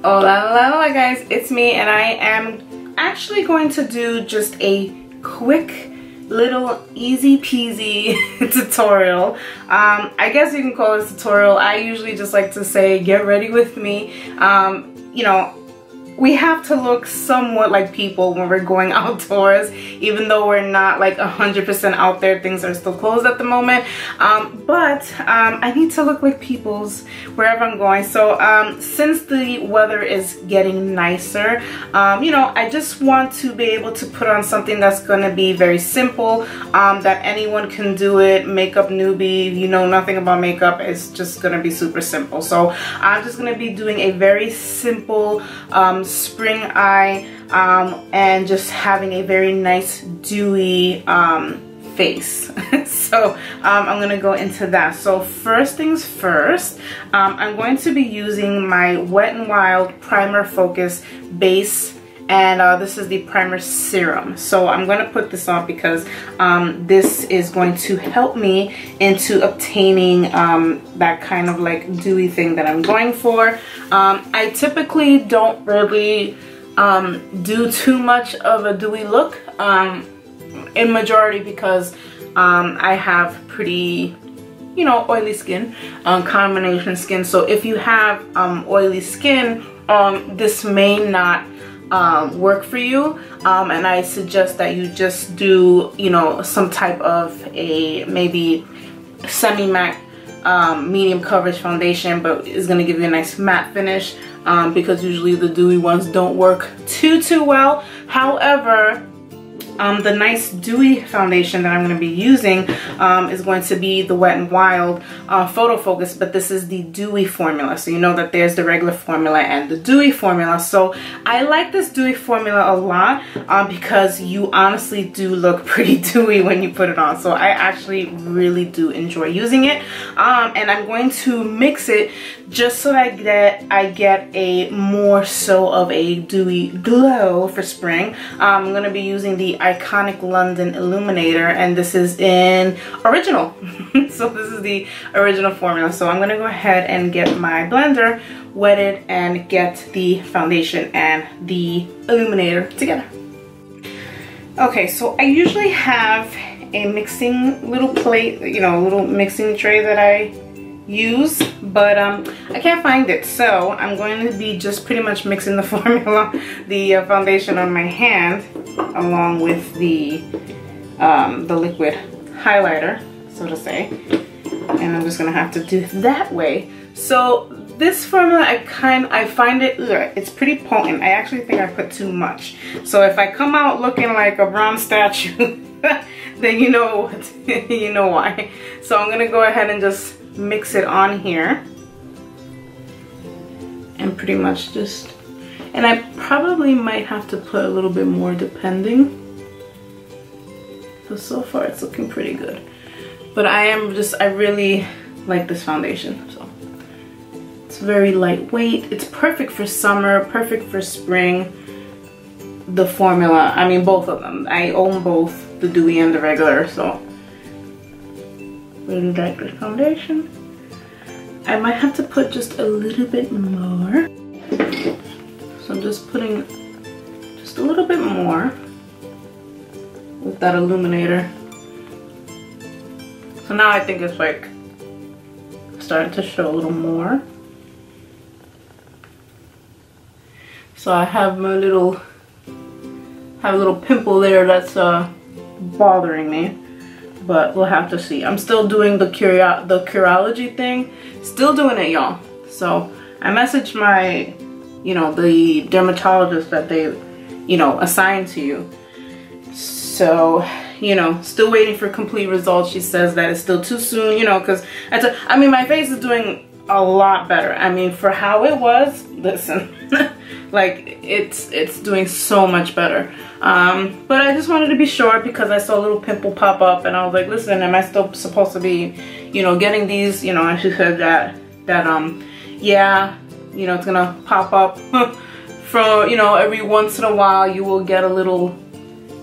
Hola guys, it's me, and I am actually going to do just a quick little easy peasy tutorial. I guess you can call this tutorial. I usually just like to say get ready with me. You know, we have to look somewhat like people when we're going outdoors, even though we're not like 100% out there. Things are still closed at the moment, but I need to look like people's wherever I'm going. So since the weather is getting nicer, you know, I just want to be able to put on something that's going to be very simple, that anyone can do it. Makeup newbie, you know nothing about makeup, it's just going to be super simple. So I'm just going to be doing a very simple spring eye, and just having a very nice dewy face. So I'm gonna go into that. So first things first, I'm going to be using my Wet n Wild Primer Focus base, and this is the primer serum. So I'm going to put this on because this is going to help me into obtaining that kind of like dewy thing that I'm going for. I typically don't really do too much of a dewy look, in majority because I have pretty, you know, oily skin, combination skin. So if you have oily skin, this may not work for you, and I suggest that you just do, you know, some type of a maybe semi-matte medium coverage foundation, but it's going to give you a nice matte finish, because usually the dewy ones don't work too well. However, the nice dewy foundation that I'm going to be using is going to be the Wet n Wild Photo Focus, but this is the dewy formula. So you know that there's the regular formula and the dewy formula. So I like this dewy formula a lot, because you honestly do look pretty dewy when you put it on. So I actually really do enjoy using it, and I'm going to mix it just so that I get a more so of a dewy glow for spring. I'm going to be using the Iconic London Illuminator, and this is in original. So this is the original formula. So I'm going to go ahead and get my blender wetted and get the foundation and the illuminator together. Okay, so I usually have a mixing little plate, you know, a little mixing tray that I use, but I can't find it, so I'm going to be just pretty much mixing the formula, the foundation on my hand, along with the liquid highlighter, so to say, and I'm just gonna have to do it that way. So this formula, I find it, it's pretty potent. I actually think I put too much. So if I come out looking like a bronze statue, then you know you know why. So I'm gonna go ahead and just mix it on here, and pretty much just, and I probably might have to put a little bit more depending, but so far it's looking pretty good. But I really like this foundation. So it's very lightweight, it's perfect for summer, perfect for spring. The formula, I mean both of them, I own both the dewy and the regular. So really like this foundation. I might have to put just a little bit more. So I'm just putting just a little bit more with that illuminator. So now I think it's like starting to show a little more. So I have my little, a little pimple there that's bothering me. But we'll have to see. I'm still doing the Curology thing. Still doing it, y'all. So I messaged my, you know, the dermatologist that they, you know, assigned to you. So, you know, still waiting for complete results. She says that it's still too soon, you know, because I mean, my face is doing a lot better. I mean, for how it was, listen, like it's doing so much better. But I just wanted to be sure because I saw a little pimple pop up, and I was like, listen, am I still supposed to be, you know, getting these, you know? And she said that yeah, you know, it's gonna pop up from, you know, every once in a while you will get a little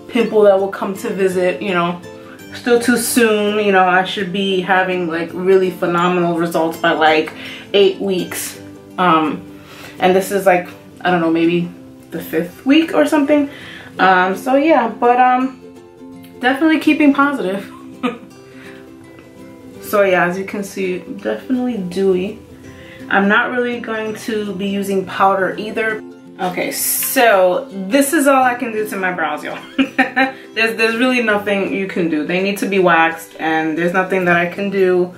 pimple that will come to visit, you know. Still too soon, you know. I should be having like really phenomenal results by like 8 weeks. And this is like, I don't know, maybe the 5th week or something. So yeah, but definitely keeping positive. So yeah, as you can see, definitely dewy. I'm not really going to be using powder either. Okay, so this is all I can do to my brows, y'all. there's really nothing you can do. They need to be waxed, and there's nothing that I can do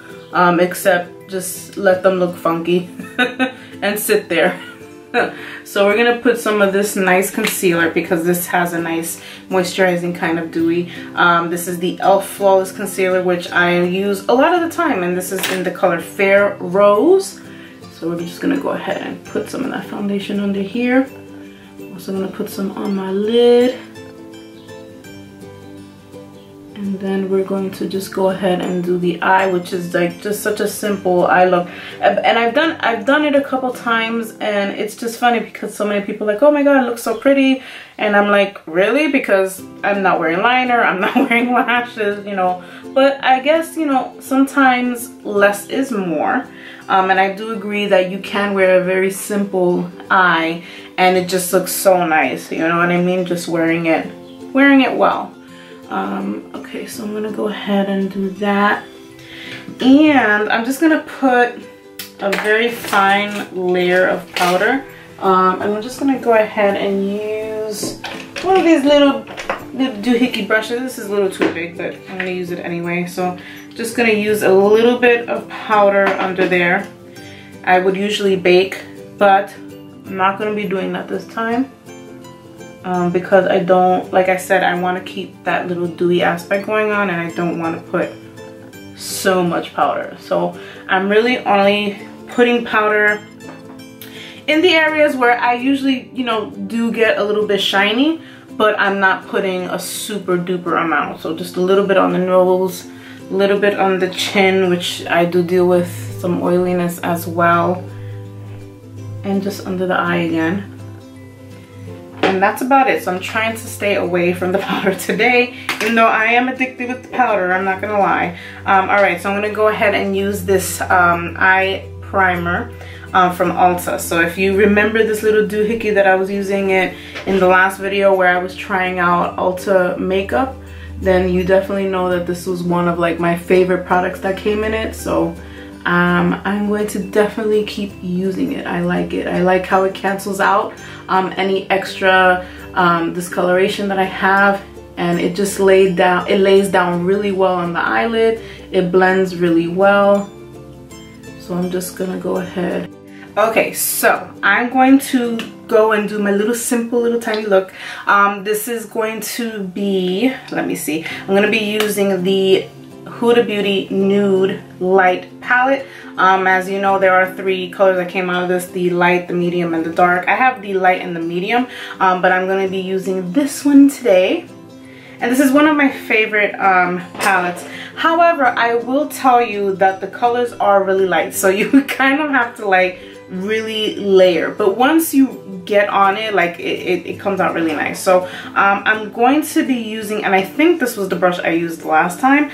except just let them look funky and sit there. So we're gonna put some of this nice concealer because this has a nice moisturizing kind of dewy. This is the e.l.f. Flawless Concealer, which I use a lot of the time, and this is in the color Fair Rose. So we're just gonna go ahead and put some of that foundation under here. Also gonna put some on my lid. And then we're going to just go ahead and do the eye, which is like just such a simple eye look. And I've done it a couple times, and it's just funny because so many people are like, oh my god, it looks so pretty. And I'm like, really? Because I'm not wearing liner, I'm not wearing lashes, you know. But I guess, you know, sometimes less is more. And I do agree that you can wear a very simple eye and it just looks so nice, you know what I mean? Just wearing it well. Okay, so I'm gonna go ahead and do that. And I'm just gonna put a very fine layer of powder. And I'm just gonna go ahead and use one of these little doohickey brushes. This is a little too big, but I'm gonna use it anyway. So just gonna use a little bit of powder under there. I would usually bake, but I'm not gonna be doing that this time. Because I don't, like I said, I want to keep that little dewy aspect going on, and I don't want to put so much powder. So I'm really only putting powder in the areas where I usually, you know, do get a little bit shiny, but I'm not putting a super duper amount. So just a little bit on the nose, a little bit on the chin, which I do deal with some oiliness as well, and just under the eye again. And that's about it. So I'm trying to stay away from the powder today, even though I am addicted with the powder, I'm not gonna lie. Alright, so I'm gonna go ahead and use this eye primer from Ulta. So if you remember this little doohickey that I was using it in the last video where I was trying out Ulta makeup, then you definitely know that this was one of like my favorite products that came in it. So I'm going to definitely keep using it. I like it. I like how it cancels out any extra discoloration that I have, and it just lays down really well on the eyelid. It blends really well. So I'm just gonna go ahead. Okay, so I'm going to go and do my little simple little tiny look. This is going to be, let me see, I'm gonna be using the Huda Beauty Nude Light palette. As you know, there are 3 colors that came out of this: the light, the medium, and the dark. I have the light and the medium, but I'm going to be using this one today. And this is one of my favorite palettes. However, I will tell you that the colors are really light, so you kind of have to like really layer. But once you get on it, like it comes out really nice. So I'm going to be using, and I think this was the brush I used last time.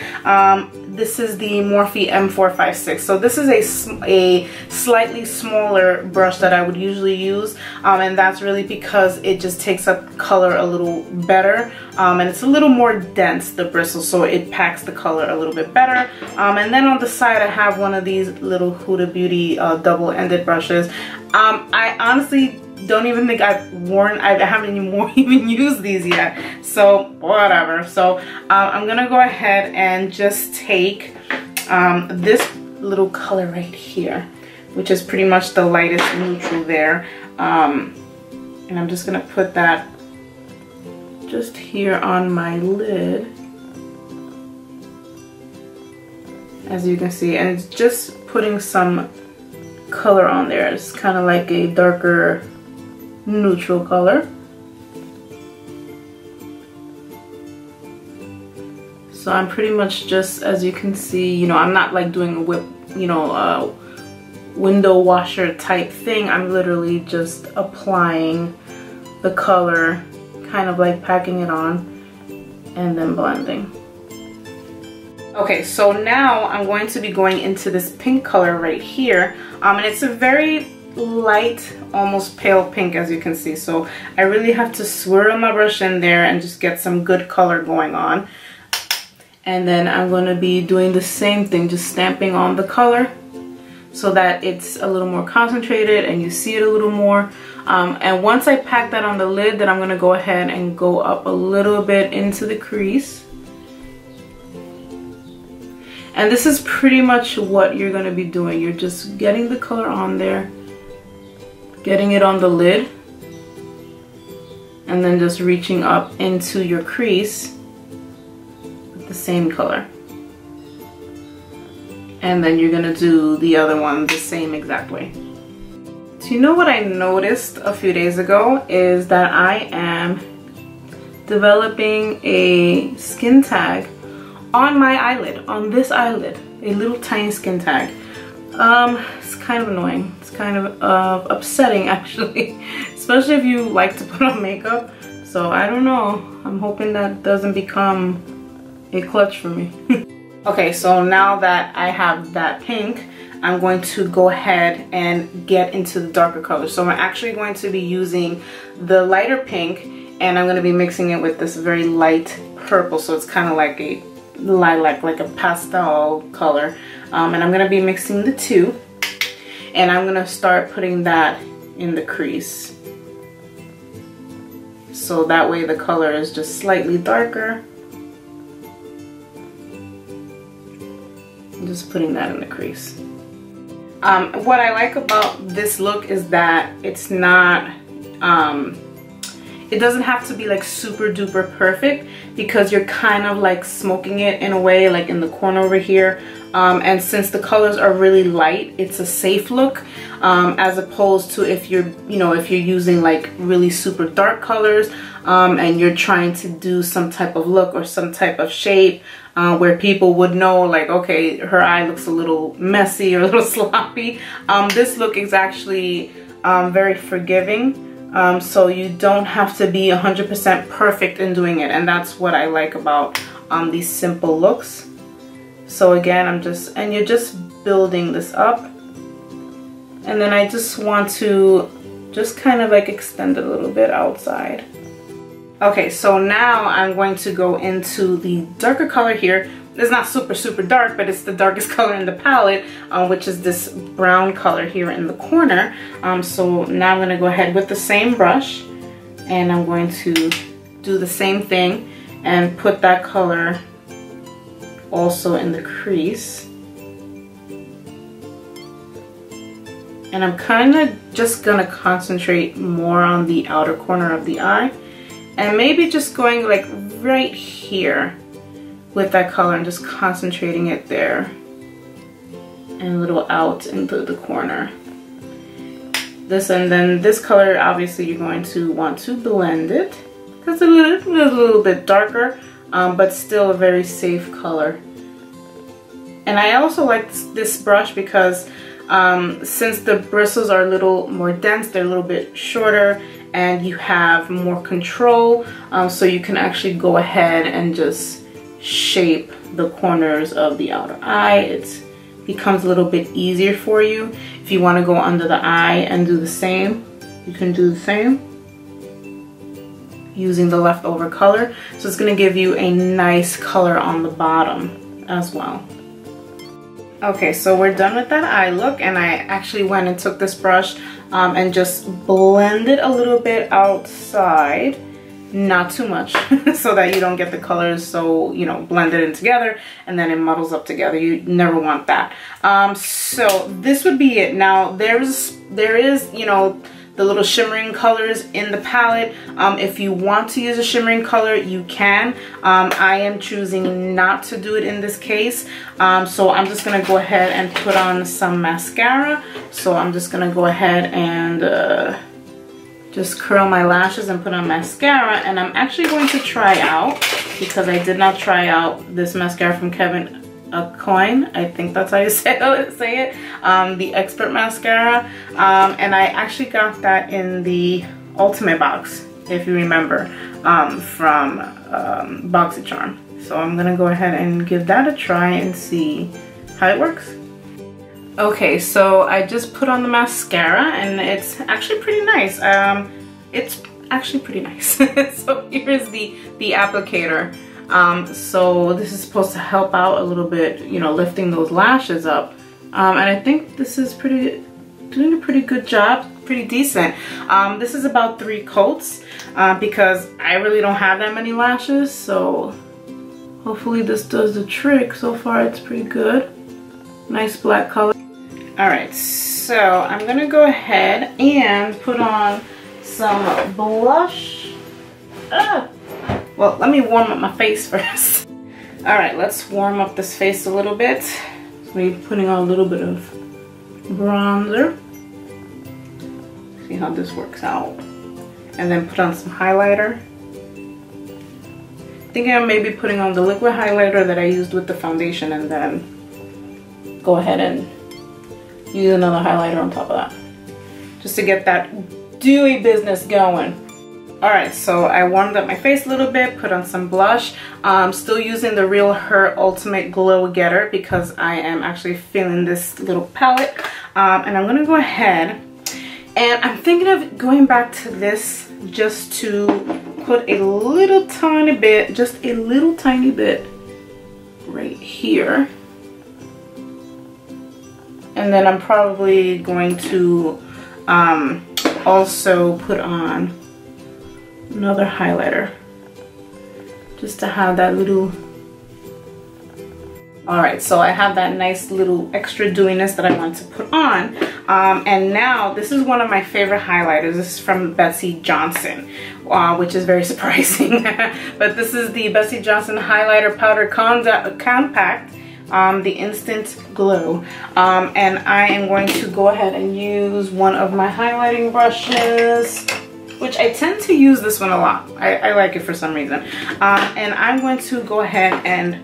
This is the Morphe M456. So this is a slightly smaller brush that I would usually use, and that's really because it just takes up color a little better, and it's a little more dense, the bristle, so it packs the color a little bit better. And then on the side I have one of these little Huda Beauty double-ended brushes. I honestly don't even think I haven't even used these yet, so whatever. So I'm gonna go ahead and just take this little color right here, which is pretty much the lightest neutral there, and I'm just gonna put that just here on my lid, as you can see, and it's just putting some color on there. It's kind of like a darker neutral color. So I'm pretty much just, as you can see, you know, I'm not like doing a whip, you know, window washer type thing. I'm literally just applying the color, kind of like packing it on and then blending. Okay, so now I'm going to be going into this pink color right here, and it's a very light, almost pale pink, as you can see. So I really have to swirl my brush in there and just get some good color going on. And then I'm going to be doing the same thing, just stamping on the color so that it's a little more concentrated and you see it a little more. And once I pack that on the lid, then I'm going to go ahead and go up a little bit into the crease. And this is pretty much what you're going to be doing. You're just getting the color on there, getting it on the lid, and then just reaching up into your crease with the same color. And then you're gonna do the other one the same exact way. So you know what I noticed a few days ago is that I am developing a skin tag on my eyelid, on this eyelid, a little tiny skin tag. It's kind of annoying. It's kind of upsetting actually, especially if you like to put on makeup. So I don't know. I'm hoping that doesn't become a clutch for me. Okay, so now that I have that pink, I'm going to go ahead and get into the darker colors. So I'm actually going to be using the lighter pink, and I'm going to be mixing it with this very light purple. So it's kind of like a lilac, like a pastel color. And I'm going to be mixing the two, and I'm going to start putting that in the crease. So that way the color is just slightly darker. Just putting that in the crease. What I like about this look is that it's not, it doesn't have to be like super duper perfect, because you're kind of like smoking it in a way, like in the corner over here. And since the colors are really light, it's a safe look, as opposed to if you're, if you're using like really super dark colors, and you're trying to do some type of look or some type of shape, where people would know, like, okay, her eye looks a little messy or a little sloppy. This look is actually very forgiving, so you don't have to be 100% perfect in doing it, and that's what I like about these simple looks. So again, you're just building this up, and then I just want to just kind of like extend it a little bit outside. Okay, so now I'm going to go into the darker color here. It's not super dark, but it's the darkest color in the palette, which is this brown color here in the corner. So now I'm going to go ahead with the same brush, and I'm going to do the same thing and put that color also in the crease. And I'm kind of just going to concentrate more on the outer corner of the eye. And maybe just going like right here with that color and just concentrating it there and a little out into the corner. And then this color, obviously you're going to want to blend it because it's a little bit darker, but still a very safe color. And I also like this brush because since the bristles are a little more dense, they're a little bit shorter, and you have more control, so you can actually go ahead and just shape the corners of the outer eye. It becomes a little bit easier for you. If you want to go under the eye and do the same, you can do the same using the leftover color. So it's going to give you a nice color on the bottom as well. Okay, so we're done with that eye look, and I actually went and took this brush and just blended a little bit outside, not too much, so that you don't get the colors so, blended in together and then it muddles up together. You never want that. So this would be it. Now there is, the little shimmering colors in the palette. If you want to use a shimmering color, you can. I am choosing not to do it in this case. So I'm just gonna go ahead and put on some mascara. So I'm just gonna go ahead and just curl my lashes and put on mascara. And I'm actually going to try out, because I did not try out this mascara from Kevyn Aucoin, I think that's how you say it, the Expert Mascara, and I actually got that in the Ultimate box, if you remember, from BoxyCharm. So I'm gonna go ahead and give that a try and see how it works. Okay, so I just put on the mascara and it's actually pretty nice. It's actually pretty nice. So here's the applicator. So this is supposed to help out a little bit, you know, lifting those lashes up. And I think this is doing a pretty good job, pretty decent. This is about 3 coats because I really don't have that many lashes, so hopefully this does the trick. So far it's pretty good. Nice black color. Alright, so I'm gonna go ahead and put on some blush. Well, let me warm up my face first. Alright, let's warm up this face a little bit. So we're putting on a little bit of bronzer. See how this works out. And then put on some highlighter. Thinking of maybe putting on the liquid highlighter that I used with the foundation and then go ahead and use another highlighter on top of that. Just to get that dewy business going. Alright, so I warmed up my face a little bit, put on some blush. Still using the Real Her Ultimate Glow Getter because I am actually feeling this little palette. And I'm gonna go ahead and I'm thinking of going back to this just to put a little tiny bit, just a little tiny bit right here. And then I'm probably going to also put on another highlighter just to have that little. Alright, so I have that nice little extra dewiness that I want to put on. And now this is one of my favorite highlighters. This is from Betsey Johnson, which is very surprising. But this is the Betsey Johnson Highlighter Powder Compact, the Instant Glow. And I am going to go ahead and use one of my highlighting brushes, which I tend to use this one a lot. I like it for some reason. And I'm going to go ahead and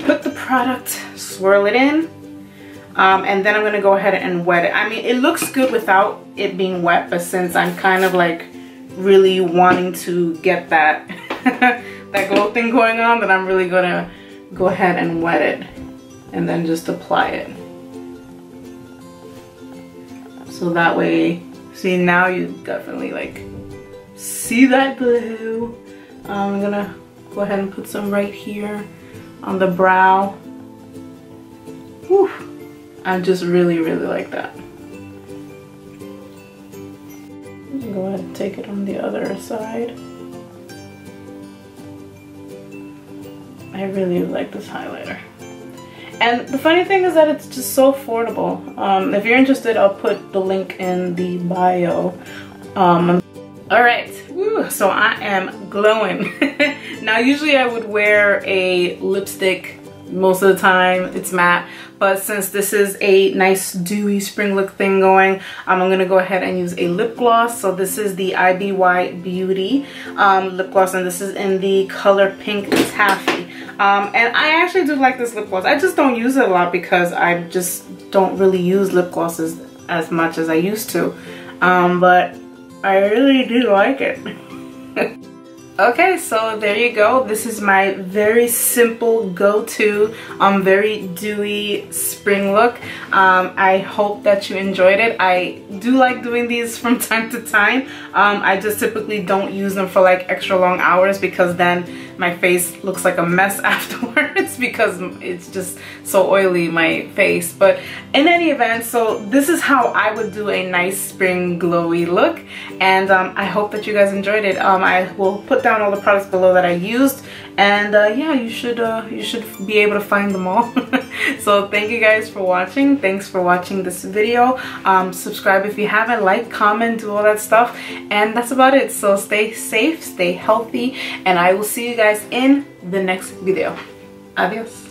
put the product, swirl it in, and then I'm going to go ahead and wet it. I mean, it looks good without it being wet, but since I'm kind of like really wanting to get that that glow thing going on, then I'm really going to go ahead and wet it and then just apply it. So that way, see, now you definitely like see that glow. I'm gonna go ahead and put some right here on the brow. Whew. I just really like that. Go ahead and take it on the other side. I really like this highlighter. And the funny thing is that it's just so affordable. If you're interested, I'll put the link in the bio. Alright, so I am glowing. Now usually I would wear a lipstick most of the time, it's matte, but since this is a nice dewy spring look thing going, I'm gonna go ahead and use a lip gloss. So this is the IBY Beauty lip gloss, and this is in the color Pink Taffy. And I actually do like this lip gloss. I just don't use it a lot because I just don't really use lip glosses as much as I used to. But I really do like it. Okay, so there you go. This is my very simple go-to, very dewy spring look. I hope that you enjoyed it. I do like doing these from time to time. I just typically don't use them for like extra long hours because then my face looks like a mess afterwards because it's just so oily, my face. But in any event, so this is how I would do a nice spring glowy look, and I hope that you guys enjoyed it. I will put down all the products below that I used, and yeah, you should be able to find them all. So thank you guys for watching. Thanks for watching this video. Subscribe if you haven't, like, comment, do all that stuff, and that's about it. So stay safe, stay healthy, and I will see you guys in the next video. Adios.